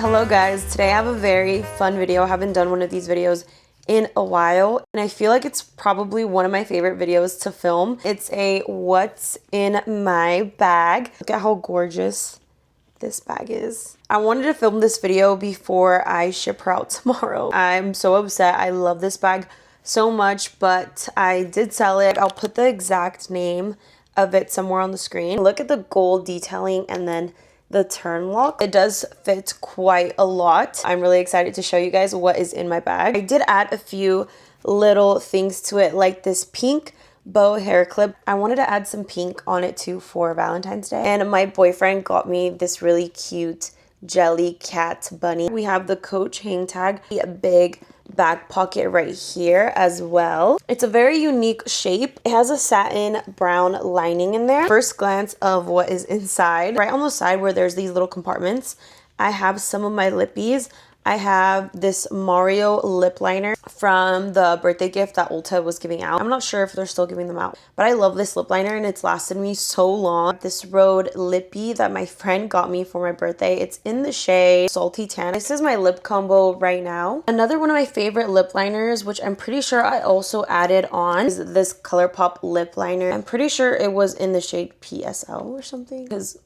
Hello guys, today I have a very fun video. I haven't done one of these videos in a while and I feel like it's probably one of my favorite videos to film. It's a what's in my bag. Look at how gorgeous this bag is. I wanted to film this video before I ship her out tomorrow. I'm so upset. I love this bag so much, but I did sell it. I'll put the exact name of it somewhere on the screen. Look at the gold detailing and then the turn lock. It does fit quite a lot. I'm really excited to show you guys what is in my bag. I did add a few little things to it, like this pink bow hair clip. I wanted to add some pink on it too for Valentine's Day. And my boyfriend got me this really cute jelly cat bunny. We have the Coach hang tag, a big back pocket right here as well. It's a very unique shape. It has a satin brown lining in there. First glance of what is inside, right on the side where there's these little compartments, I have some of my lippies. I have this Mario lip liner from the birthday gift that Ulta was giving out. I'm not sure if they're still giving them out, but I love this lip liner and it's lasted me so long. This Rhode lippy that my friend got me for my birthday. It's in the shade Salty Tan. This is my lip combo right now. Another one of my favorite lip liners, which I'm pretty sure I also added on, is this ColourPop lip liner. I'm pretty sure it was in the shade PSL or something because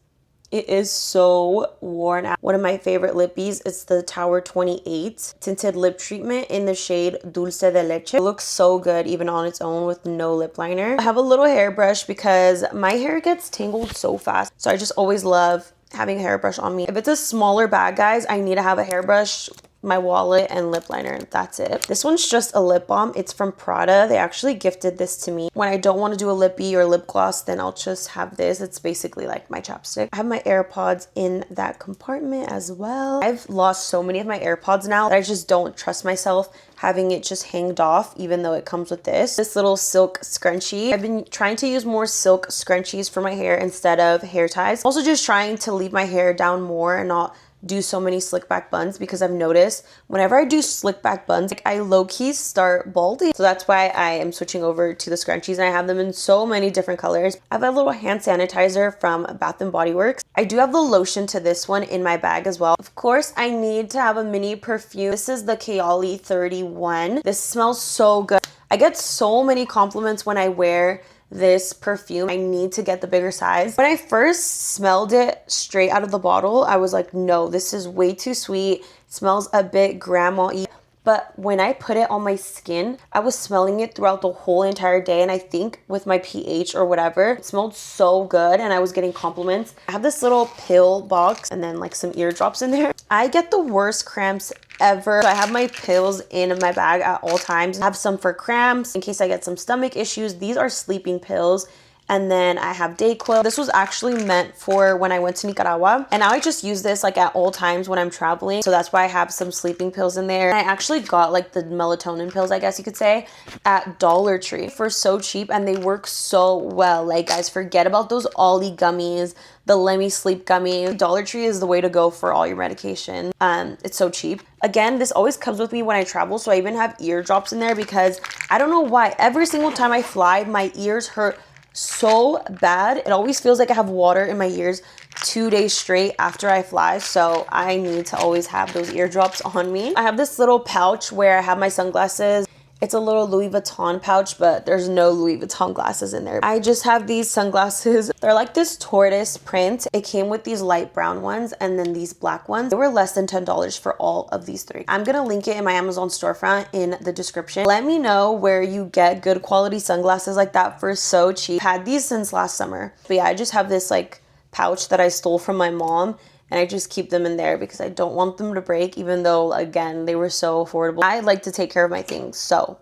it is so worn out. One of my favorite lippies is the Tower 28 tinted lip treatment in the shade Dulce de Leche. It looks so good even on its own with no lip liner. I have a little hairbrush because my hair gets tangled so fast. So I just always love having a hairbrush on me. If it's a smaller bag, guys, I need to have a hairbrush, my wallet, and lip liner. That's it. This one's just a lip balm. It's from Prada. They actually gifted this to me. When I don't want to do a lippy or lip gloss, then I'll just have this. It's basically like my chapstick. I have my AirPods in that compartment as well. I've lost so many of my AirPods now that I just don't trust myself having it just hanged off, even though it comes with this little silk scrunchie. I've been trying to use more silk scrunchies for my hair instead of hair ties. Also just trying to leave my hair down more and not do so many slick back buns, because I've noticed whenever I do slick back buns, like, I low-key start balding. So that's why I am switching over to the scrunchies, and I have them in so many different colors. I have a little hand sanitizer from Bath & Body Works. I do have the lotion to this one in my bag as well. Of course, I need to have a mini perfume. This is the Kayali 31. This smells so good. I get so many compliments when I wear this perfume. I need to get the bigger size. When I first smelled it straight out of the bottle, I was like, no, this is way too sweet. It smells a bit grandma-y. But when I put it on my skin, I was smelling it throughout the whole entire day. And I think with my pH or whatever, it smelled so good and I was getting compliments. I have this little pill box and then like some eardrops in there. I get the worst cramps ever. So I have my pills in my bag at all times. I have some for cramps in case I get some stomach issues. These are sleeping pills. And then I have Dayquil. This was actually meant for when I went to Nicaragua. And now I just use this like at all times when I'm traveling. So that's why I have some sleeping pills in there. And I actually got like the melatonin pills, I guess you could say, at Dollar Tree for so cheap. And they work so well. Like, guys, forget about those Ollie gummies, the Lemmy Sleep gummy. Dollar Tree is the way to go for all your medication. It's so cheap. Again, this always comes with me when I travel. So I even have eardrops in there because I don't know why. Every single time I fly, my ears hurt so bad. It always feels like I have water in my ears 2 days straight after I fly. So I need to always have those eardrops on me. I have this little pouch where I have my sunglasses. It's a little Louis Vuitton pouch, but there's no Louis Vuitton glasses in there. I just have these sunglasses. They're like this tortoise print. It came with these light brown ones and then these black ones. They were less than $10 for all of these three. I'm gonna link it in my Amazon storefront in the description. Let me know where you get good quality sunglasses like that for so cheap. Had these since last summer. But yeah, I just have this like pouch that I stole from my mom. And I just keep them in there because I don't want them to break, even though, again, they were so affordable. I like to take care of my things, so.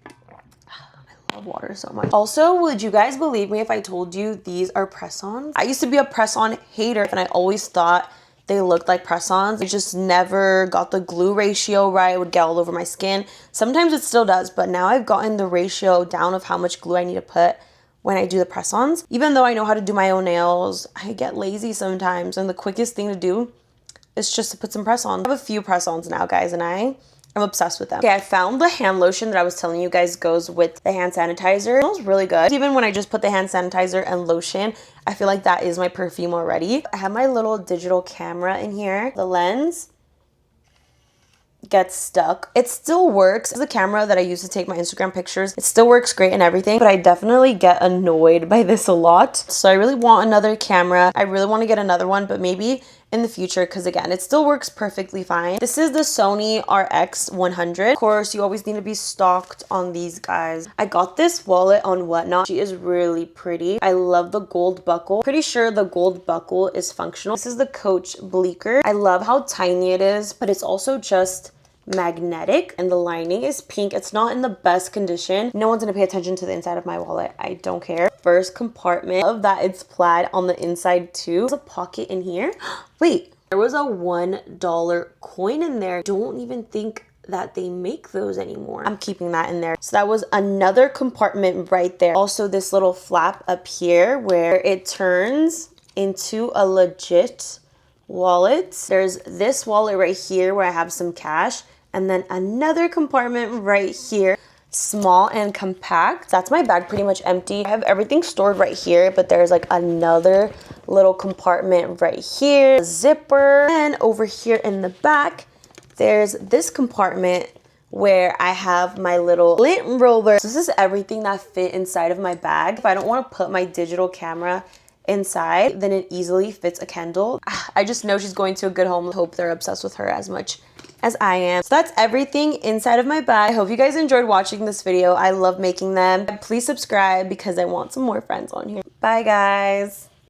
I love water so much. Also, would you guys believe me if I told you these are press-ons? I used to be a press-on hater, and I always thought they looked like press-ons. I just never got the glue ratio right. It would get all over my skin. Sometimes it still does, but now I've gotten the ratio down of how much glue I need to put when I do the press-ons. Even though I know how to do my own nails, I get lazy sometimes, and the quickest thing to do is just to put some press-ons. I have a few press-ons now, guys, and I I'm obsessed with them. Okay, I found the hand lotion that I was telling you guys goes with the hand sanitizer. It smells really good. Even when I just put the hand sanitizer and lotion, I feel like that is my perfume already. I have my little digital camera in here. The lens gets stuck. It still works. The camera that I use to take my Instagram pictures, it still works great and everything, but I definitely get annoyed by this a lot. So I really want another camera. I really want to get another one, but maybe in the future, because again, it still works perfectly fine. This is the Sony RX100. Of course, you always need to be stocked on these guys. I got this wallet on Whatnot. She is really pretty. I love the gold buckle. Pretty sure the gold buckle is functional. This is the Coach Bleecker. I love how tiny it is, but it's also just magnetic, and the lining is pink. It's not in the best condition. No one's gonna pay attention to the inside of my wallet. I don't care. First compartment of that, it's plaid on the inside too. There's a pocket in here. Wait, there was a $1 coin in there. Don't even think that they make those anymore. I'm keeping that in there. So that was another compartment right there. Also this little flap up here where it turns into a legit wallet. There's this wallet right here where I have some cash, and then another compartment right here, small and compact. That's my bag pretty much empty. I have everything stored right here, but there's like another little compartment right here, a zipper, and over here in the back there's this compartment where I have my little lint roller. So this is everything that fit inside of my bag. If I don't want to put my digital camera inside, then it easily fits a Kindle. I just know she's going to a good home. I hope they're obsessed with her as much as I am. So that's everything inside of my bag. I hope you guys enjoyed watching this video. I love making them. Please subscribe because I want some more friends on here. Bye guys.